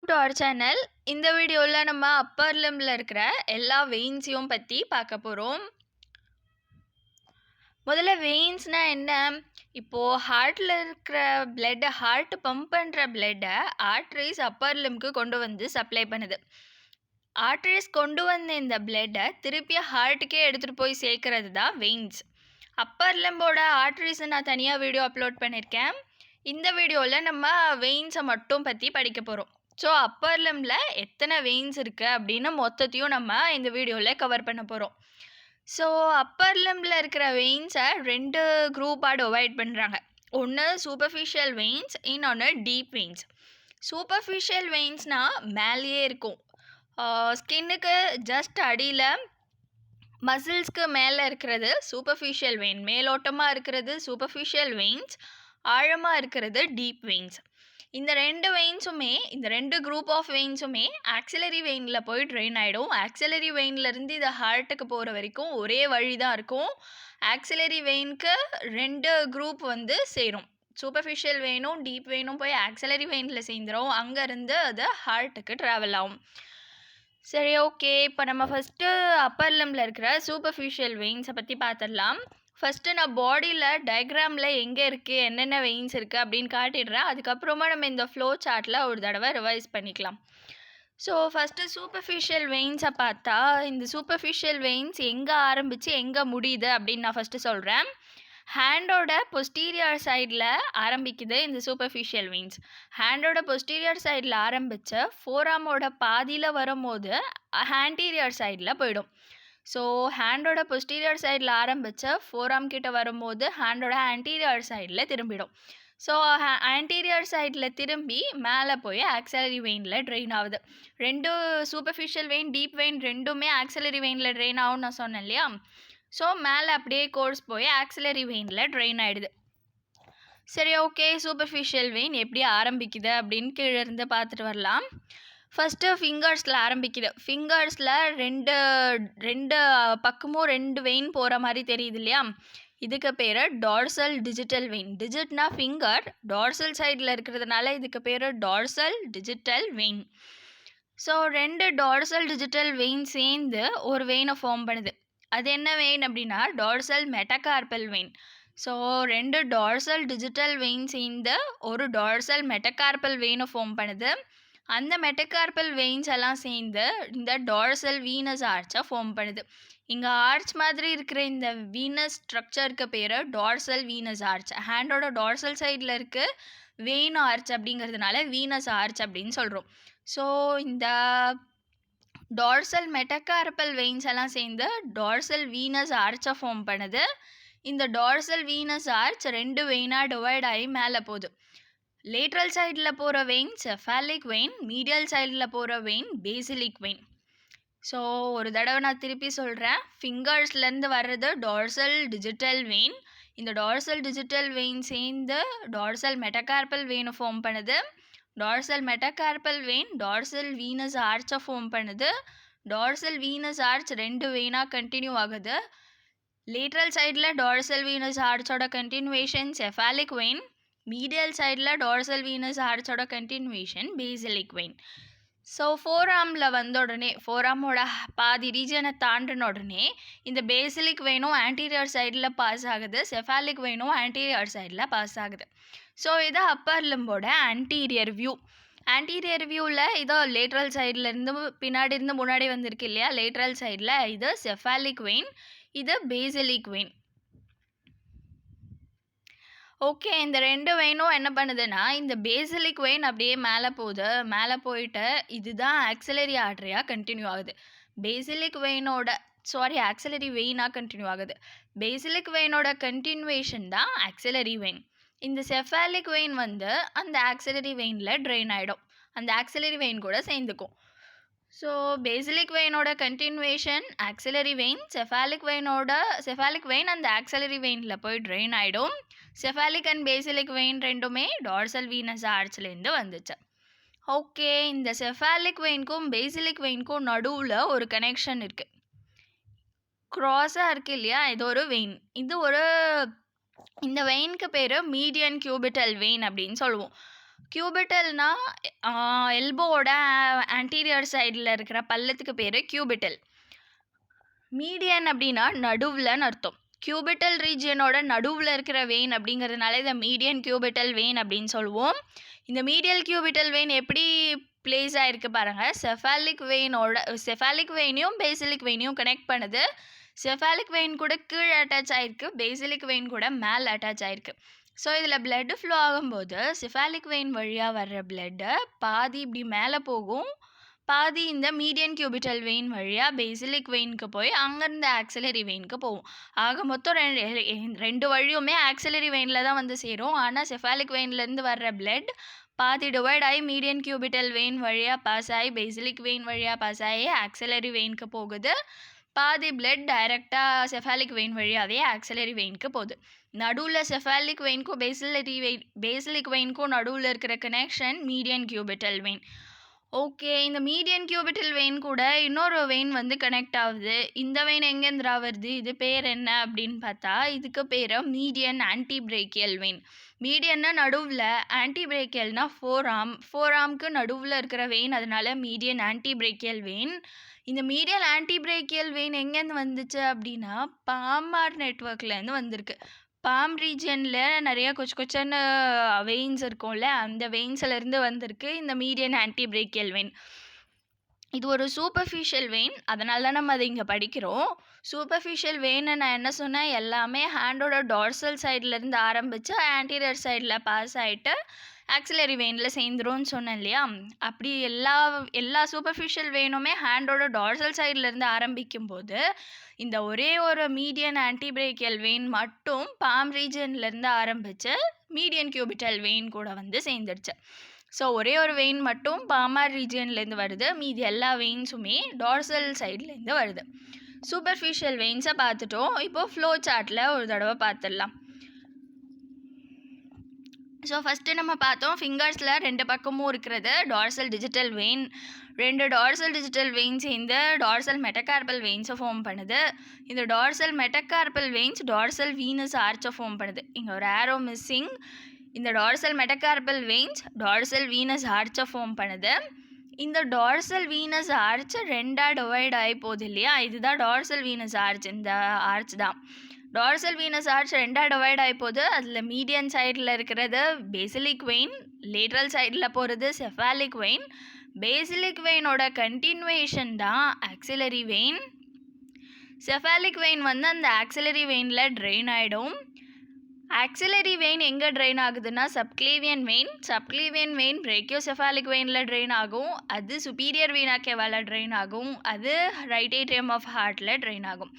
To our channel. இந்த வீடியோவில் நம்ம அப்பர் லிம்பில் இருக்கிற எல்லா வெயின்ஸையும் பற்றி பார்க்க போகிறோம். முதல்ல வெயின்ஸ்னா என்ன? இப்போது ஹார்ட்டில் இருக்கிற பிளட்டை, ஹார்ட் பம்ப் பண்ணுற பிளட்டை ஆர்ட்ரிஸ் அப்பர் லிம்க்கு கொண்டு வந்து சப்ளை பண்ணுது. ஆர்ட்ரிஸ் கொண்டு வந்த இந்த பிளட்டை திருப்பி ஹார்ட்டுக்கே எடுத்துகிட்டு போய் சேர்க்கறது தான் வெயின்ஸ். அப்பர் லிம்போட ஆர்ட்ரிஸை நான் தனியாக வீடியோ அப்லோட் பண்ணியிருக்கேன். இந்த வீடியோவில் நம்ம வெயின்ஸை மட்டும் பற்றி படிக்க போகிறோம். ஸோ அப்பர் லிம்பில் எத்தனை வெயின்ஸ் இருக்குது அப்படின்னு மொத்தத்தையும் நம்ம இந்த வீடியோவில் கவர் பண்ண போகிறோம். ஸோ அப்பர் லிம்பில் இருக்கிற வெயின்ஸை 2 குரூப்பாக டிவைட் பண்ணுறாங்க. ஒன்று சூப்பர்ஃபிஷியல் வெயின்ஸ், இன்னொன்று டீப் வெயின்ஸ். சூப்பர்ஃபிஷியல் வெயின்ஸ்னால் மேலேயே இருக்கும், ஸ்கின்னுக்கு ஜஸ்ட் அடியில் மசில்ஸ்க்கு மேலே இருக்கிறது சூப்பர்ஃபிஷியல் வெயின். மேலோட்டமாக இருக்கிறது சூப்பர்ஃபிஷியல் வெயின்ஸ், ஆழமாக இருக்கிறது டீப் வெயின்ஸ். இந்த 2 வெயின்ஸுமே, இந்த 2 குரூப் ஆஃப் வெயின்ஸுமே ஆக்சிலரி வெயினில் போய் ட்ரெயின் ஆகிடும். ஆக்சிலரி வெயின்லேருந்து இது ஹார்ட்டுக்கு போகிற வரைக்கும் ஒரே வழி தான் இருக்கும். ஆக்சிலரி வெயினுக்கு 2 குரூப் வந்து சேரும். சூப்பர்ஃபிஷியல் வெயினும் டீப் வெயினும் போய் ஆக்சிலரி வெயினில் சேர்ந்துடும். அங்கேருந்து அது ஹார்ட்டுக்கு ட்ராவல் ஆகும். சரி, ஓகே. இப்போ நம்ம ஃபஸ்ட்டு அப்பர் லிம்பில் இருக்கிற சூப்பர்ஃபிஷியல் வெயின்ஸை பற்றி பார்த்துடலாம். ஃபஸ்ட்டு நான் பாடியில் டயக்ராமில் எங்கே இருக்குது, என்னென்ன வெயின்ஸ் இருக்குது அப்படின்னு காட்டிடுறேன். அதுக்கப்புறமா நம்ம இந்த ஃப்ளோ சார்ட்டில் ஒரு தடவை ரிவைஸ் பண்ணிக்கலாம். ஸோ ஃபஸ்ட்டு சூப்பர்ஃபிஷியல் வெயின்ஸை பார்த்தா, இந்த சூப்பர்ஃபிஷியல் வெயின்ஸ் எங்கே ஆரம்பித்து எங்கே முடியுது அப்படின்னு நான் ஃபஸ்ட்டு சொல்கிறேன். ஹேண்டோட பொஸ்டீரியர் சைடில் ஆரம்பிக்குது இந்த சூப்பர்ஃபிஷியல் வெயின்ஸ். ஹேண்டோட பொஸ்டீரியர் சைடில் ஆரம்பித்து ஃபோராமோட பாதியில் வரும்போது ஆன்டீரியர் சைடில் போயிடும். ஸோ ஹேண்டோட பொஸ்டீரியர் சைடில் ஆரம்பித்து ஃபோராம் கிட்ட வரும்போது ஹேண்டோட ஆன்டீரியர் சைடில் திரும்பிடும். ஸோ ஆன்டீரியர் சைடில் திரும்பி மேலே போய் ஆக்சிலரி வெயினில் ட்ரெயின் ஆகுது. 2 சூப்பர்ஃபிஷியல் வெயின், டீப் வெயின் ரெண்டுமே ஆக்சிலரி வெயினில் ட்ரெயின் ஆகும்னு நான் சொன்னேன் இல்லையா? ஸோ மேலே அப்படியே கோர்ஸ் போய் ஆக்சிலரி வெயினில் ட்ரெயின் ஆகிடுது. சரி, ஓகே. சூப்பர்ஃபிஷியல் வெயின் எப்படி ஆரம்பிக்குது அப்படின்னு கீழே இருந்து பார்த்துட்டு வரலாம். ஃபஸ்ட்டு ஃபிங்கர்ஸில் ஆரம்பிக்குது. ஃபிங்கர்ஸில் ரெண்டு பக்கமும் 2 வெயின் போகிற மாதிரி தெரியுது இல்லையா? இதுக்கு பேர் டார்சல் டிஜிட்டல் வெயின். டிஜிட்னா ஃபிங்கர், டார்சல் சைடில் இருக்கிறதுனால இதுக்கு பேர் dorsal digital vein. So 2 dorsal digital vein சேர்ந்து ஒரு வெயினை ஃபார்ம் பண்ணுது. அது என்ன வெயின் அப்படின்னா dorsal metacarpal vein. So 2 dorsal digital vein சேர்ந்து ஒரு டார்சல் மெட்டகார்பல் வெயினை ஃபார்ம் பண்ணுது. அந்த மெட்டகார்பல் வெயின்ஸ் எல்லாம் சேர்ந்து இந்த டார்சல் வீனஸ் ஆர்ச்சை ஃபார்ம் பண்ணுது. இங்கே ஆர்ச் மாதிரி இருக்கிற இந்த வீனஸ் ஸ்ட்ரக்சருக்கு பேர் டார்சல் வீனஸ் ஆர்ச். ஹேண்டோட டார்சல் சைடில் இருக்க வெயின் ஆர்ச் அப்படிங்கிறதுனால வீனஸ் ஆர்ச் அப்படின்னு சொல்கிறோம். ஸோ இந்த டார்சல் மெட்டகார்பல் வெயின்ஸ் எல்லாம் சேர்ந்து டார்சல் வீனஸ் ஆர்ச்சை ஃபார்ம் பண்ணுது. இந்த டார்சல் வீனஸ் ஆர்ச் 2 வெயினாக டிவைட் ஆகி மேலே போகுது. லேட்ரல் சைடில் போகிற வெயின் செஃபாலிக் வெயின், மீடியல் சைடில் போகிற வெயின் பேசிலிக் வெயின். ஸோ ஒரு தடவை நான் திருப்பி சொல்கிறேன். ஃபிங்கர்ஸ்லேருந்து வர்றது டார்சல் டிஜிட்டல் வெயின். இந்த டார்சல் டிஜிட்டல் வெயின் சேர்ந்து டார்சல் மெட்டகார்பல் வெயினை ஃபார்ம் பண்ணுது. Dorsal metacarpal vein dorsal venous ஆர்ச்சை ஃபார்ம் பண்ணுது. டார்சல் வீனஸ் ஆர்ச் 2 வெயினாக கண்டினியூ ஆகுது. லேட்ரல் சைடில் டார்சல் வீனஸ் ஆர்ச்சோட கண்டினியூவேஷன் செஃபாலிக் வெயின், மீடியல் சைடில் டார்சல் வீனஸ் ஆர்ச்சோட கண்டினியூவேஷன் பேசிலிக் வெயின். ஸோ ஃபோராமில் வந்த உடனே, ஃபோராமோட பாதி ரீஜனை தாண்டின உடனே இந்த பேசிலிக் வெயினும் ஆன்டீரியர் சைடில் பாஸ் ஆகுது, செஃபாலிக் வெயினும் ஆன்டீரியர் சைடில் பாஸ் ஆகுது. ஸோ இது அப்பர் லிம்போட ஆன்டீரியர் வியூ. ஆன்டீரியர் வியூவில் இதோ லேட்ரல் சைட்லேருந்து பின்னாடி இருந்து முன்னாடி வந்திருக்கு இல்லையா? லேட்ரல் சைடில் இது செஃபாலிக் வெயின், இது பேசிலிக் வெயின். ஓகே. இந்த 2 வெயினும் என்ன பண்ணுதுன்னா, இந்த பேசிலிக் வெயின் அப்படியே மேலே போகுது. மேலே போயிட்டு இதுதான் ஆக்சிலரி ஆர்டரியாக கண்டினியூ ஆகுது. பேசிலிக் வெயினோட ஆக்சிலரி வெயினாக கண்டினியூ ஆகுது. பேசிலிக் வெயினோட கண்டினியூவேஷன் தான் ஆக்சிலரி வெயின். இந்த செஃபாலிக் வெயின் வந்து அந்த ஆக்சிலரி வெயினில் ட்ரெயின் ஆகிடும். அந்த ஆக்சிலரி வெயின் கூட சேர்ந்துக்கும். ஸோ பேசிலிக் வெயினோட continuation axillary vein, cephalic vein அந்த ஆக்சிலரி வெயினில் போய் ட்ரெயின் ஆகிடும். செஃபாலிக் அண்ட் பேசிலிக் வெயின் ரெண்டுமே டார்சல் வீனஸ் ஆர்ச்லேருந்து வந்துச்சு. ஓகே. இந்த செஃபாலிக் வெயினுக்கும் பேசிலிக் வெயினுக்கும் நடுவில் ஒரு கனெக்ஷன் இருக்குது. க்ராஸாக இருக்குது இல்லையா? இது ஒரு வெயின். இந்த வெயினுக்கு பேர் மீடியன் கியூபிட்டல் வெயின் அப்படின்னு சொல்லுவோம். கியூபிட்டல்னா எல்போவோட ஆன்டீரியர் சைடில் இருக்கிற பள்ளத்துக்கு பேர் கியூபிட்டல். மீடியன் அப்படின்னா நடுவுலன்னு அர்த்தம். கியூபிட்டல் ரீஜியனோட நடுவில் இருக்கிற வெயின் அப்படிங்கிறதுனால இதை மீடியன் கியூபிட்டல் வெயின் அப்படின்னு சொல்லுவோம். இந்த மீடியல் கியூபிட்டல் வெயின் எப்படி பிளேஸ் ஆகிருக்கு பாருங்கள். செஃபாலிக் வெயினையும் பேசிலிக் வெயினையும் கனெக்ட் பண்ணுது. செஃபாலிக் வெயின் கூட கீழே அட்டாச் ஆகிருக்கு, பேசிலிக் வெயின் கூட மேலே அட்டாச் ஆகிருக்கு. ஸோ இதில் பிளட்டு ஃப்ளோ ஆகும்போது செஃபாலிக் வெயின் வழியாக வர்ற பிளட்டு பாதி இப்படி மேலே போகும், பாதி இந்த மீடியன் கியூபிட்டல் வெயின் வழியாக பேசிலிக் வெயினுக்கு போய் அங்கேருந்து ஆக்சிலரி வெயினுக்கு போகும். ஆக மொத்தம் ரெண்டு வழியுமே ஆக்சிலரி வெயினில் தான் வந்து சேரும். ஆனால் செஃபாலிக் வெயின்லேருந்து வர்ற பிளட் பாதி டிவைட் ஆகி மீடியன் கியூபிட்டல் வெயின் வழியாக பாஸ் ஆகி பேசிலிக் வெயின் வழியாக பாஸ் ஆகி ஆக்சிலரி வெயினுக்கு போகுது. பாதி பிளட் டைரெக்டாக செஃபாலிக் வெயின் வழியாகவே ஆக்சிலரி வெயினுக்கு போகுது. நடுவில் செஃபாலிக் வெயினுக்கும் பேசிலிக் வெயினுக்கும் நடுவில் இருக்கிற கனெக்ஷன் மீடியன் கியூபிட்டல் வெயின். ஓகே, இந்த மீடியன் கியூபிட்டல் வெயின் கூட இன்னொரு வெயின் வந்து கனெக்ட் ஆகுது. இந்த வெயின் எங்கேருந்துரா வருது, இது பேர் என்ன அப்படின்னு பார்த்தா இதுக்கு பேர் மீடியன் ஆன்டிபிரேக்கியல் வெயின். மீடியன்னா நடுவில், ஆன்டிபிரேக்கியல்னா ஃபோராம்க்கு நடுவில் இருக்கிற வெயின், அதனால மீடியன் ஆன்டிபிரேக்கியல் வெயின். இந்த மீடியன் ஆன்டிபிரேக்கியல் வெயின் எங்கேருந்து வந்துச்சு அப்படின்னா பாமார் நெட்வொர்க்லேருந்து வந்திருக்கு. பாம் ரீஜியனில் நிறைய கொச்சன்னு வெயின்ஸ் இருக்கும்ல, அந்த வெயின்ஸ்லேருந்து வந்திருக்கு இந்த மீடியன் ஆன்டிபிரேக்கியல் வெயின். இது ஒரு சூப்பர்ஃபிஷியல் வெயின், அதனால தான் நம்ம அதை இங்கே படிக்கிறோம். சூப்பர்ஃபிஷியல் வெயின்னு நான் என்ன சொன்னேன், எல்லாமே ஹேண்டோட டார்சல் சைட்லேருந்து ஆரம்பித்து ஆன்டீரியர் சைடில் பாஸ் ஆகிட்டு ஆக்சிலரி வெயினில் சேர்ந்துரும்னு சொன்னேன் இல்லையா. அப்படி எல்லா சூப்பர்ஃபிஷியல் வெயினுமே ஹேண்டோட டார்சல் சைட்லேருந்து ஆரம்பிக்கும் போது இந்த ஒரே ஒரு மீடியன் ஆன்டிபிரேக்கியல் வெயின் மட்டும் பாம் ரீஜன்லேருந்து ஆரம்பித்து மீடியன் கியூபிட்டல் வெயின் கூட வந்து சேர்ந்துடுச்சு. ஸோ ஒரே ஒரு வெயின் மட்டும் பாமார் ரீஜியன்லேருந்து வருது, மீதி எல்லா வெயின்ஸுமே டார்சல் சைட்லேருந்து வருது. சூப்பர்ஃபிஷியல் வெயின்ஸை பார்த்துட்டோம். இப்போது ஃப்ளோ சார்ட்டில் ஒரு தடவை பார்த்துடலாம். ஸோ ஃபஸ்ட்டு நம்ம பார்த்தோம் ஃபிங்கர்ஸில் ரெண்டு பக்கமும் இருக்கிறது டார்சல் டிஜிட்டல் வெயின். ரெண்டு டார்சல் டிஜிட்டல் வெயின் சேர்ந்து டார்சல் மெட்டகார்பல் வெயின்ஸை ஃபார்ம் பண்ணுது. இந்த dorsal metacarpal veins dorsal venous ஆர்ச்சை ஃபார்ம் பண்ணுது. இங்கே ஒரு ஆரோ மிஸ்ஸிங். இந்த dorsal metacarpal veins dorsal venous ஆர்ச்சை ஃபார்ம் பண்ணுது. இந்த டார்சல் வீனஸ் ஆர்ச் ரெண்டாக டிவைட் ஆகி போகுது இல்லையா, இதுதான் டார்சல் வீனஸ் ஆர்ச். இந்த ஆர்ச் தான் டார்சல் வீனஸ் ஆர்ச் ரெண்டாக டிவைட் ஆகி போகுது. அதில் மீடியன் சைடில் இருக்கிறது பேசிலிக் வெயின், லேட்ரல் சைடில் போகிறது செஃபாலிக் வெயின். பேசிலிக் வெயினோட கண்டினியூவேஷன் தான் ஆக்சிலரி வெயின். செஃபாலிக் வெயின் வந்து அந்த ஆக்சிலரி வெயினில் ட்ரெயின் ஆகிடும். ஆக்சிலரி வெயின் எங்கே ட்ரெயின் ஆகுதுன்னா subclavian vein. Subclavian vein brachiocephalic வெயினில் ட்ரெயின் ஆகும். அது சுப்பீரியர் வீனா கேவாவில் ட்ரெயின் ஆகும். அது ரைட் ஏட்ரியம் ஆஃப் ஹார்ட்டில் ட்ரெயின் ஆகும்.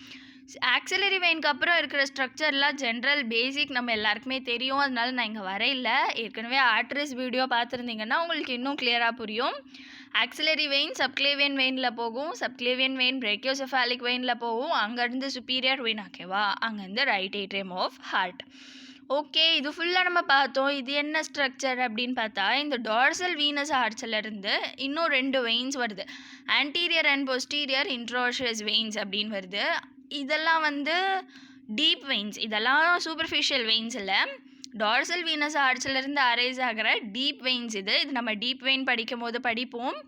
ஆக்சிலரி வெயினுக்கு அப்புறம் இருக்கிற ஸ்ட்ரக்சர்லாம் ஜென்ரல் பேசிக் நம்ம எல்லாருக்குமே தெரியும், அதனால நான் இங்கே வரையில. ஏற்கனவே ஆர்டரிஸ் வீடியோ பார்த்துருந்தீங்கன்னா உங்களுக்கு இன்னும் கிளியராக புரியும். ஆக்சிலரி வெயின் சப்க்ளேவியன் வெயினில் போகும், சப்க்ளேவியன் வெயின் பிரேக்கியோசெஃபாலிக் வெயினில் போகும், அங்கேருந்து சுப்பீரியர் வெயின் ஓகேவா, அங்கேருந்து right atrium of heart. Okay, இது ஃபுல்லாக நம்ம பார்த்தோம். இது என்ன ஸ்ட்ரக்சர் அப்படின்னு பார்த்தா இந்த டார்சல் வீனஸ் ஆர்ச்சிலேருந்து இன்னும் ரெண்டு வெயின்ஸ் வருது, ஆன்டீரியர் அண்ட் பொஸ்டீரியர் இன்ட்ரோஷியஸ் வெயின்ஸ் அப்படின்னு வருது. இதெல்லாம் வந்து டீப் வெயின்ஸ், இதெல்லாம் சூப்பர்ஃபிஷியல் வெயின்ஸ் இல்லை, டார்சல் வீனஸ் ஆர்ச்சிலேருந்து அரைஸ் ஆகிற டீப் வெயின்ஸ். இது நம்ம டீப் வெயின் படிக்கும் போது படிப்போம்.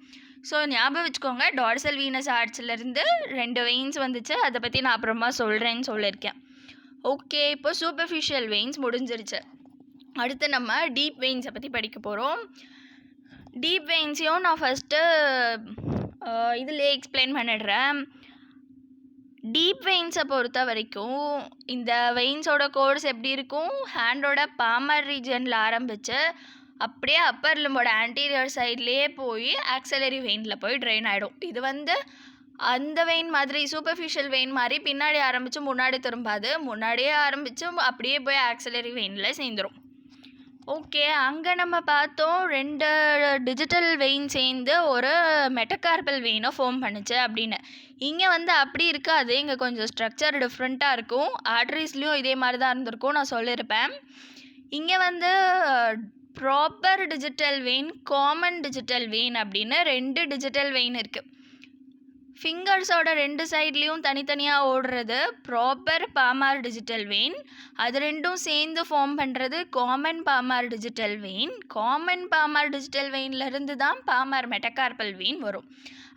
ஸோ ஞாபகம் வச்சுக்கோங்க, டார்சல் வீனஸ் ஆர்ச்சிலேருந்து ரெண்டு வெயின்ஸ் வந்துச்சு, அதை பற்றி நான் அப்புறமா சொல்கிறேன்னு சொல்லியிருக்கேன். ஓகே, இப்போ சூப்பர்ஃபிஷியல் வெயின்ஸ் முடிஞ்சிருச்சு. அடுத்து நம்ம டீப் வெயின்ஸை பற்றி படிக்க போகிறோம். டீப் வெயின்ஸையும் நான் ஃபஸ்ட்டு இதிலே எக்ஸ்பிளைன் பண்ணிடுறேன். டீப் வெயின்ஸை பொறுத்த வரைக்கும் இந்த வெயின்ஸோட கோர்ஸ் எப்படி இருக்கும், ஹேண்டோட பாமர் ரீஜனில் ஆரம்பித்து அப்படியே அப்பர் லிம்போட ஆன்டீரியர் சைட்லேயே போய் ஆக்சிலரி வெயினில் போய் ட்ரெயின் ஆகிடும். இது வந்து அந்த வெயின் மாதிரி சூப்பர்ஃபிஷியல் வெயின் மாதிரி பின்னாடி ஆரம்பித்து முன்னாடி திரும்பாது, முன்னாடியே ஆரம்பித்து அப்படியே போய் ஆக்சிலரி வெயினில் சேர்ந்துடும். ஓகே, அங்கே நம்ம பார்த்தோம் ரெண்டு டிஜிட்டல் வெயின் சேர்ந்து ஒரு மெட்டகார்பல் வெயினை ஃபார்ம் பண்ணுச்சு அப்படின்னு. இங்கே வந்து அப்படி இருக்காது, இங்கே கொஞ்சம் ஸ்ட்ரக்சர் டிஃப்ரெண்ட்டாக இருக்கும். ஆர்டரிஸ்லேயும் இதே மாதிரி தான் இருந்திருக்கும், நான் சொல்லியிருப்பேன். இங்கே வந்து proper digital vein, common digital vein அப்படின்னு ரெண்டு டிஜிட்டல் வெயின் இருக்குது. ஃபிங்கர்ஸோட 2 சைட்லேயும் தனித்தனியாக ஓடுறது ப்ராப்பர் பாமார் டிஜிட்டல் வெயின். அது ரெண்டும் சேர்ந்து ஃபார்ம் பண்ணுறது common palmar digital vein. Common palmar digital வெயின்லேருந்து தான் பாமார் மெட்டகார்பல் வெயின் வரும்.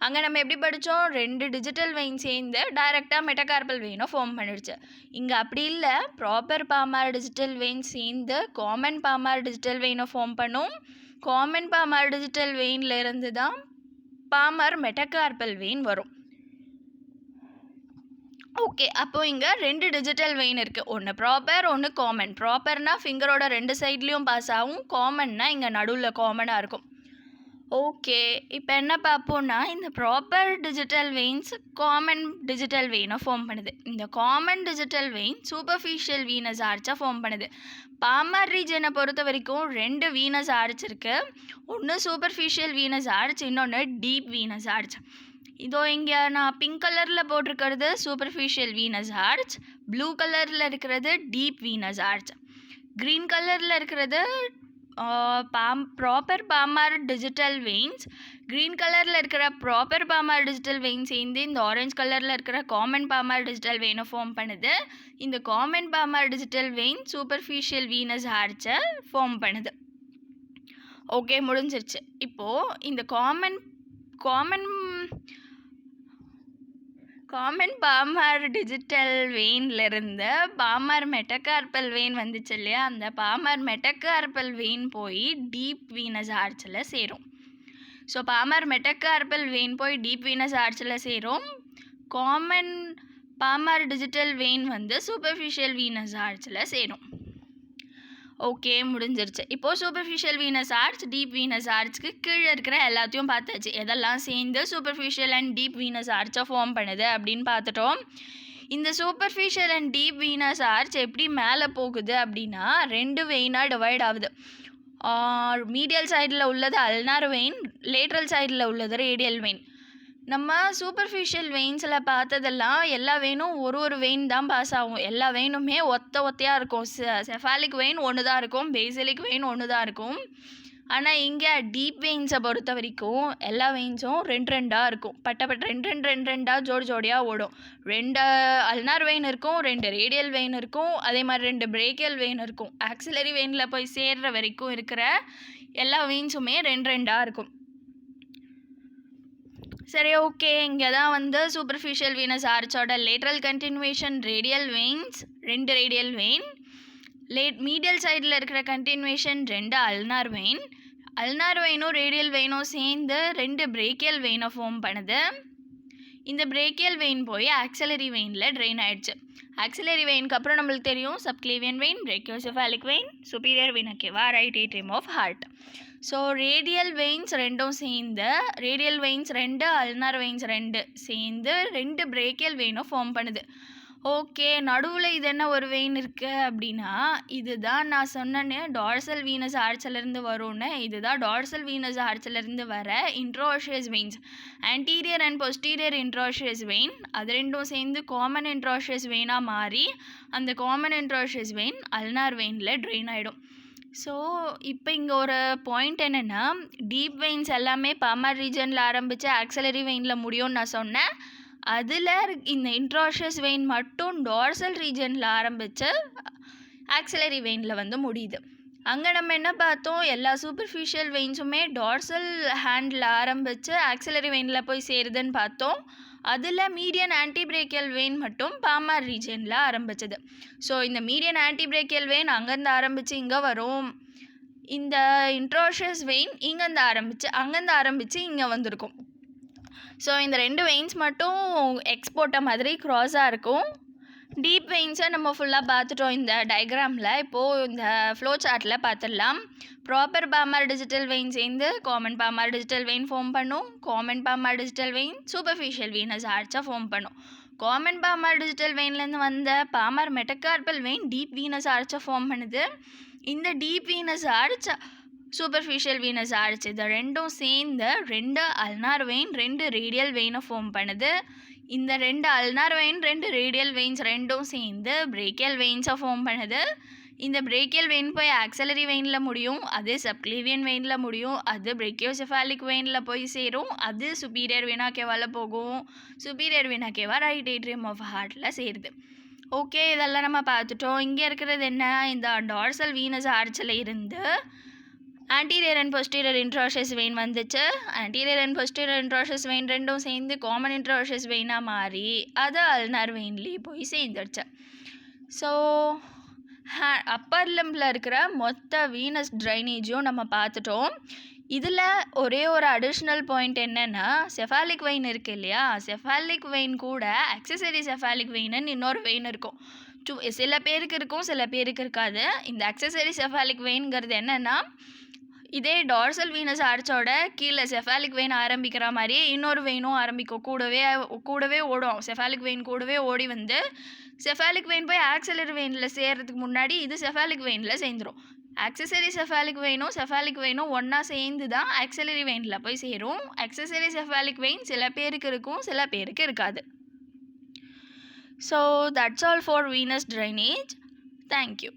அங்கே நம்ம எப்படி படித்தோம், 2 டிஜிட்டல் வெயின் சேர்ந்து டைரெக்டாக மெட்டகார்பல் வெயினை ஃபார்ம் பண்ணிடுச்சு. இங்கே அப்படி இல்லை, ப்ராப்பர் பாமார் டிஜிட்டல் வெயின் சேர்ந்து காமன் பாமார் டிஜிட்டல் வெயினை ஃபார்ம் பண்ணும். காமன் பாமார் டிஜிட்டல் வெயின்ல இருந்து தான் பாமர் மெட்டகார்பல் வெயின் வரும். ஓகே, அப்போ இங்கே 2 டிஜிட்டல் வெயின் இருக்குது. ஒன்று ப்ராப்பர், ஒன்று காமன். ப்ராப்பர்னால் ஃபிங்கரோட 2 சைட்லேயும் பாஸ் ஆகும். காமன்னா இங்கே நடுவில் காமனாக இருக்கும். ஓகே, இப்போ என்ன பார்ப்போம்னா, இந்த proper digital veins common digital வெயினை ஃபார்ம் பண்ணுது. இந்த common digital vein superficial venous ஆர்ச்சை ஃபார்ம் பண்ணுது. பாமர் ரீஜனை பொறுத்த வரைக்கும் 2 வீனஸ் ஆர்ச் இருக்குது. ஒன்று சூப்பர்ஃபிஷியல் வீனஸ் ஆர்ச், இன்னொன்று டீப் வீனஸ் ஆர்ச். இதோ இங்கே நான் பிங்க் கலரில் போட்டிருக்கிறது சூப்பர்ஃபிஷியல் வீனஸ் ஆர்ச், ப்ளூ கலரில் இருக்கிறது டீப் வீனஸ் ஆர்ச், க்ரீன் கலரில் இருக்கிறது proper palmar digital veins. Green கலரில் இருக்கிற ப்ராப்பர் பாமார் டிஜிட்டல் வெயின் சேர்ந்து இந்த ஆரஞ்சு கலரில் இருக்கிற காமன் பாமார் டிஜிட்டல் வெயினை ஃபார்ம் பண்ணுது. இந்த common palmar digital vein superficial venous ஆர்ச்சை ஃபார்ம் பண்ணுது. ஓகே, முடிஞ்சிருச்சு. இப்போது இந்த காமன் பாமார் டிஜிட்டல் வெயின்லேருந்து பாமார் மெட்டகார்பல் வெயின் வந்துச்சு இல்லையா, அந்த பாமார் மெட்டகார்பல் வெயின் போய் டீப் வீனஸ் ஆர்ச்சில் சேரும். ஸோ பாமார் மெட்டகார்பல் வெயின் போய் டீப் வீனஸ் ஆர்ச்சில் சேரும். காமன் பாமார் டிஜிட்டல் வெயின் வந்து சூப்பர்ஃபிஷியல் வீனஸ் ஆர்ச்சில் சேரும். ஓகே, முடிஞ்சிருச்சு. இப்போது superficial venous arch, deep venous ஆர்ச்சுக்கு கீழே இருக்கிற எல்லாத்தையும் பார்த்தாச்சு. எதெல்லாம் சேர்ந்து சூப்பர்ஃபிஷியல் அண்ட் டீப் வீனஸ் ஆர்ச்சை ஃபார்ம் பண்ணுது அப்படின்னு பார்த்துட்டோம். இந்த superficial and deep venous arch எப்படி மேலே போகுது அப்படின்னா 2 வெயினாக டிவைட் ஆகுது. மீடியல் சைடில் உள்ளது அல்னார் வெயின், லேட்ரல் சைடில் உள்ளது ரேடியல் வெயின். நம்ம சூப்பர்ஃபிஷியல் வெயின்ஸில் பார்த்ததெல்லாம் எல்லா வெயினும் ஒரு வெயின் தான் பாஸ் ஆகும். எல்லா வெயினுமே ஒத்தையாக இருக்கும். செஃபாலிக் வெயின் ஒன்று தான் இருக்கும், பேசிலிக் வெயின் ஒன்று தான் இருக்கும். ஆனால் இங்கே டீப் வெயின்ஸை பொறுத்த வரைக்கும் எல்லா வெயின்ஸும் 2 இருக்கும். பட்ட 2 ஜோடியாக ஓடும். 2 அல்னார் வெயின் இருக்கும், 2 ரேடியல் வெயின் இருக்கும், அதே மாதிரி 2 பிரேக்கியல் வெயின் இருக்கும். ஆக்சிலரி வெயினில் போய் சேர்ற வரைக்கும் இருக்கிற எல்லா வெயின்ஸுமே 2 இருக்கும். சரி, ஓகே. இங்கே தான் வந்து சூப்பர்ஃபிஷியல் வீனஸ் ஆர்ச்சோட lateral continuation radial veins, 2 radial vein. Medial சைடில் இருக்கிற கண்டினியூவேஷன் 2 அல்னார் வெயின். அல்னார் வெயினும் ரேடியல் வெயினும் சேர்ந்து 2 பிரேக்கியல் வெயினை ஃபார்ம் பண்ணுது. இந்த பிரேக்கியல் வெயின் போய் ஆக்சிலரி வெயினில் ட்ரெயின் ஆகிடுச்சு. ஆக்சிலரி வெயினுக்கு அப்புறம் நம்மளுக்கு தெரியும் subclavian vein, brachiocephalic vein, superior vein. ஓகேவா, right atrium of heart. So radial veins 2 சேர்ந்து, ரேடியல் வெயின்ஸ் 2 அல்னார் வெயின்ஸ் 2 சேர்ந்து 2 பிரேக்கியல் வெயினை ஃபார்ம் பண்ணுது. ஓகே, நடுவில் இது என்ன ஒரு வெயின் இருக்குது அப்படின்னா, இதுதான் நான் சொன்னேன்னு டார்சல் வீனஸ் ஆர்ச்சிலேருந்து வரும்னு. இதுதான் டார்சல் வீனஸ் ஆர்ச்சிலேருந்து வர interosseous veins, anterior and posterior interosseous vein. அது 2 சேர்ந்து காமன் இன்ட்ரோஷியஸ் வெயினாக மாறி அந்த காமன் இன்ட்ரோஷியஸ் வெயின் அல்னார் வெயினில் ட்ரெயின் ஆகிடும். ஸோ இப்போ இங்கே ஒரு பாயிண்ட் என்னென்னா, டீப் வெயின்ஸ் எல்லாமே பாமர் ரீஜனில் ஆரம்பித்து ஆக்சிலரி வெயினில் முடியும்னு நான் சொன்னேன். அதில் இந்த இன்ட்ராஷியஸ் வெயின் மட்டும் டார்சல் ரீஜனில் ஆரம்பித்து ஆக்சிலரி வெயினில் வந்து முடியுது. அங்கே நம்ம என்ன பார்த்தோம், எல்லா சூப்பர்ஃபிஷியல் வெயின்ஸுமே டார்சல் ஹேண்டில் ஆரம்பித்து ஆக்சிலரி வெயினில் போய் சேருதுன்னு பார்த்தோம். அதில் மீடியன் ஆன்டிபிரேக்கியல் வெயின் மட்டும் பாமார் ரீஜனில் ஆரம்பிச்சது. ஸோ இந்த மீடியன் ஆன்டிபிரேக்கியல் வெயின் அங்கேருந்து ஆரம்பித்து இங்கே வரும். இந்த இன்ட்ரோஷியஸ் வெயின் அங்கேருந்து ஆரம்பித்து இங்கே வந்திருக்கும். ஸோ இந்த 2 வெயின்ஸ் மட்டும் எக்ஸ்போர்ட்டை மாதிரி க்ராஸாக இருக்கும். டீப் வெயின்ஸை நம்ம ஃபுல்லாக பார்த்துட்டோம் இந்த டயக்ராமில். இப்போது இந்த ஃப்ளோ சார்ட்டில் பார்த்துடலாம். ப்ராப்பர் பாமார் டிஜிட்டல் வெயின் சேர்ந்து common palmar digital vein form பண்ணும். Common palmar digital vein superficial venous ஆர்ச்சை ஃபார்ம் பண்ணும். காமன் பாமார் டிஜிட்டல் வெயின்லேருந்து வந்த palmar metacarpal vein deep venous ஆர்ச்சை ஃபார்ம் பண்ணுது. இந்த deep venous arch superficial venous arch, இது 2 சேர்ந்து 2 அல்னார் வெயின் 2 ரேடியல் வெயினை ஃபார்ம் பண்ணுது. இந்த 2 அல்னார் வெயின் 2 ரேடியல் வெயின்ஸ் 2 சேர்ந்து பிரேக்கியல் வெயின்ஸை ஃபார்ம் பண்ணுது. இந்த பிரேக்கியல் வெயின் போய் ஆக்சலரி வெயினில் முடியும், அது சப்க்ளீவியன் வெயினில் முடியும், அது பிரேக்கியோசெஃபாலிக் வெயினில் போய் சேரும், அது சுப்பீரியர் வீனா கேவால போகும், சுப்பீரியர் வீனா கேவா ரைட் ஏட்ரியம் ஆஃப் ஹார்ட்டில் சேருது. ஓகே, இதெல்லாம் நம்ம பார்த்துட்டோம். இங்கே இருக்கிறது என்ன, இந்த டார்சல் வீனஸ் ஆர்ச்சில் இருந்து ஆன்டீரியர் அண்ட் பொஸ்டீரியர் இன்ட்ராஷஸ் வெயின் வந்துச்சு. ஆன்டீரியர் அண்ட் பொஸ்டீரியர் இன்ட்ராஷஸ் வெயின் ரெண்டும் சேர்ந்து காமன் இன்ட்ராஷஸ் வெயினாக மாறி அது அல்னார் வெயின்லேயே போய் சேர்ந்துருச்சு. ஸோ அப்பர் லிம்பில் இருக்கிற மொத்த வீனஸ் ட்ரைனேஜும் நம்ம பார்த்துட்டோம். இதில் ஒரே ஒரு அடிஷ்னல் பாயிண்ட் என்னென்னா, செஃபாலிக் வெயின் இருக்குது இல்லையா, செஃபாலிக் வெயின் கூட அக்சசரி செஃபாலிக் வெயின்னு இன்னொரு வெயின் இருக்கும். சில பேருக்கு இருக்கும், சில பேருக்கு இருக்காது. இந்த அக்சசரி செஃபாலிக் வெயின்ங்கிறது என்னென்னா, இதே டார்சல் வீனஸ் ஆர்ச்சோட கீழே செஃபாலிக் வெயின் ஆரம்பிக்கிற மாதிரியே இன்னொரு வெயினும் ஆரம்பிக்கும், கூடவே ஓடும். செஃபாலிக் வெயின் கூடவே ஓடி வந்து செஃபாலிக் வெயின் போய் ஆக்சலரி வெயினில் சேர்கிறதுக்கு முன்னாடி இது செஃபாலிக் வெயினில் சேர்ந்துடும். ஆக்சசரி செஃபாலிக் வெயினும் ஒன்றா சேர்ந்து தான் ஆக்சலரி வெயினில் போய் சேரும். ஆக்சசரி செஃபாலிக் வெயின் சில பேருக்கு இருக்கும், சில பேருக்கு இருக்காது. So that's all for Venus drainage. Thank you.